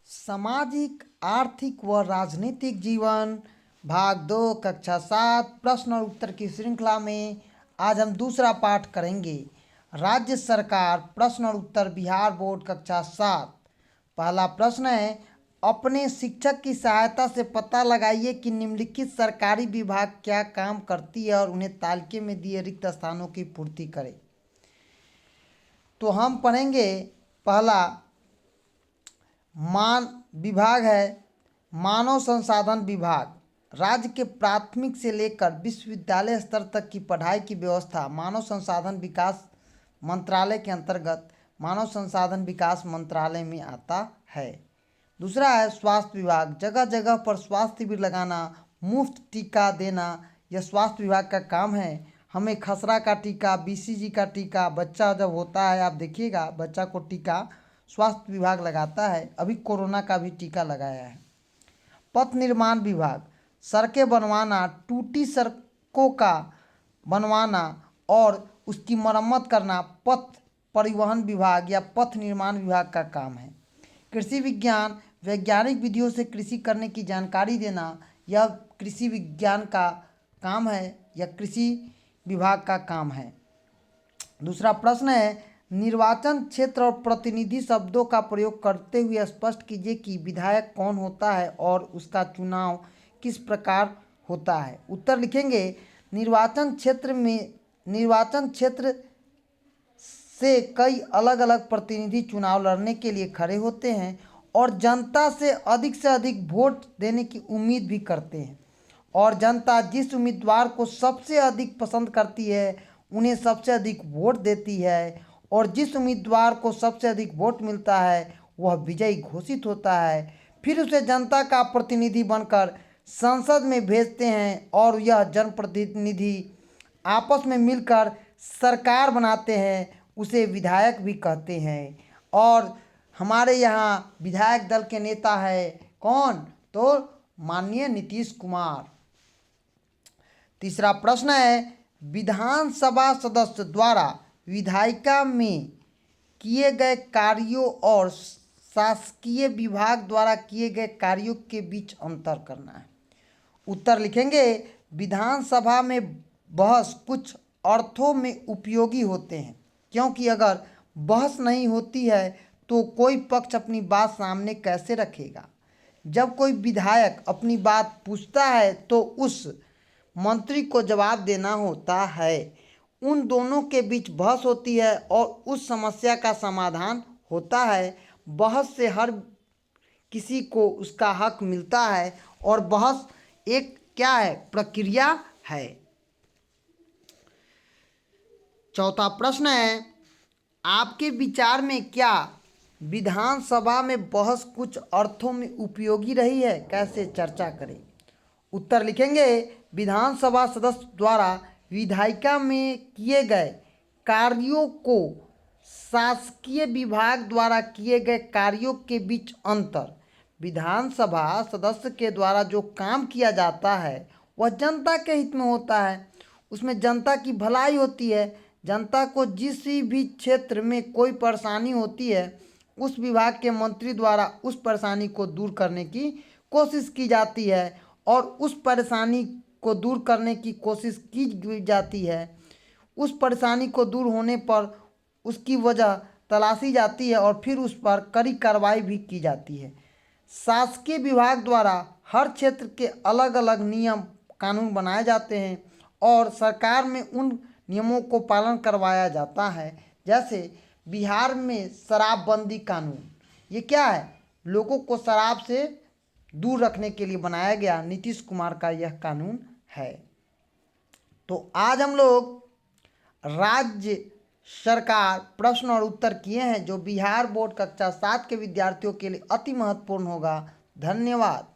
सामाजिक आर्थिक व राजनीतिक जीवन भाग 2 कक्षा 7 प्रश्न और उत्तर की श्रृंखला में आज हम दूसरा पाठ करेंगे। राज्य सरकार प्रश्न और उत्तर बिहार बोर्ड कक्षा 7। पहला प्रश्न है, अपने शिक्षक की सहायता से पता लगाइए कि निम्नलिखित सरकारी विभाग क्या काम करती है और उन्हें तालिका में दिए रिक्त स्थानों की पूर्ति करें। तो हम पढ़ेंगे, पहला विभाग है मानव संसाधन विभाग। राज्य के प्राथमिक से लेकर विश्वविद्यालय स्तर तक की पढ़ाई की व्यवस्था मानव संसाधन विकास मंत्रालय के अंतर्गत मानव संसाधन विकास मंत्रालय में आता है। दूसरा है स्वास्थ्य विभाग। जगह जगह पर स्वास्थ्य शिविर लगाना, मुफ्त टीका देना यह स्वास्थ्य विभाग का काम है। हमें खसरा का टीका, बीसीजी का टीका बच्चा जब होता है, आप देखिएगा बच्चा को टीका स्वास्थ्य विभाग लगाता है। अभी कोरोना का भी टीका लगाया है। पथ निर्माण विभाग, सड़कें बनवाना, टूटी सड़कों का बनवाना और उसकी मरम्मत करना पथ परिवहन विभाग या पथ निर्माण विभाग का काम है। कृषि विज्ञान, वैज्ञानिक विधियों से कृषि करने की जानकारी देना यह कृषि विज्ञान का काम है या कृषि विभाग का काम है। दूसरा प्रश्न है, निर्वाचन क्षेत्र और प्रतिनिधि शब्दों का प्रयोग करते हुए स्पष्ट कीजिए कि विधायक कौन होता है और उसका चुनाव किस प्रकार होता है। उत्तर लिखेंगे, निर्वाचन क्षेत्र से कई अलग अलग प्रतिनिधि चुनाव लड़ने के लिए खड़े होते हैं और जनता से अधिक वोट देने की उम्मीद भी करते हैं और जनता जिस उम्मीदवार को सबसे अधिक पसंद करती है उन्हें सबसे अधिक वोट देती है और जिस उम्मीदवार को सबसे अधिक वोट मिलता है वह विजयी घोषित होता है। फिर उसे जनता का प्रतिनिधि बनकर संसद में भेजते हैं और यह जनप्रतिनिधि आपस में मिलकर सरकार बनाते हैं, उसे विधायक भी कहते हैं। और हमारे यहाँ विधायक दल के नेता है कौन? तो माननीय नीतीश कुमार। तीसरा प्रश्न है, विधानसभा सदस्य द्वारा विधायिका में किए गए कार्यों और शासकीय विभाग द्वारा किए गए कार्यों के बीच अंतर करना है। उत्तर लिखेंगे, विधानसभा में बहस कुछ अर्थों में उपयोगी होते हैं क्योंकि अगर बहस नहीं होती है तो कोई पक्ष अपनी बात सामने कैसे रखेगा। जब कोई विधायक अपनी बात पूछता है तो उस मंत्री को जवाब देना होता है। उन दोनों के बीच बहस होती है और उस समस्या का समाधान होता है। बहस से हर किसी को उसका हक मिलता है और बहस एक क्या है? प्रक्रिया है। चौथा प्रश्न है, आपके विचार में क्या विधानसभा में बहस कुछ अर्थों में उपयोगी रही है? कैसे? चर्चा करें। उत्तर लिखेंगे, विधानसभा सदस्य द्वारा विधायिका में किए गए कार्यों को शासकीय विभाग द्वारा किए गए कार्यों के बीच अंतर। विधानसभा सदस्य के द्वारा जो काम किया जाता है वह जनता के हित में होता है, उसमें जनता की भलाई होती है। जनता को जिस भी क्षेत्र में कोई परेशानी होती है उस विभाग के मंत्री द्वारा उस परेशानी को दूर करने की कोशिश की जाती है और उस परेशानी को दूर करने की कोशिश की जाती है। उस परेशानी को दूर होने पर उसकी वजह तलाशी जाती है और फिर उस पर कड़ी कार्रवाई भी की जाती है। शासकीय विभाग द्वारा हर क्षेत्र के अलग अलग नियम कानून बनाए जाते हैं और सरकार में उन नियमों को पालन करवाया जाता है। जैसे बिहार में शराबबंदी कानून, ये क्या है? लोगों को शराब से दूर रखने के लिए बनाया गया नीतीश कुमार का यह कानून है। तो आज हम लोग राज्य सरकार प्रश्न और उत्तर किए हैं जो बिहार बोर्ड कक्षा 7 के विद्यार्थियों के लिए अति महत्वपूर्ण होगा। धन्यवाद।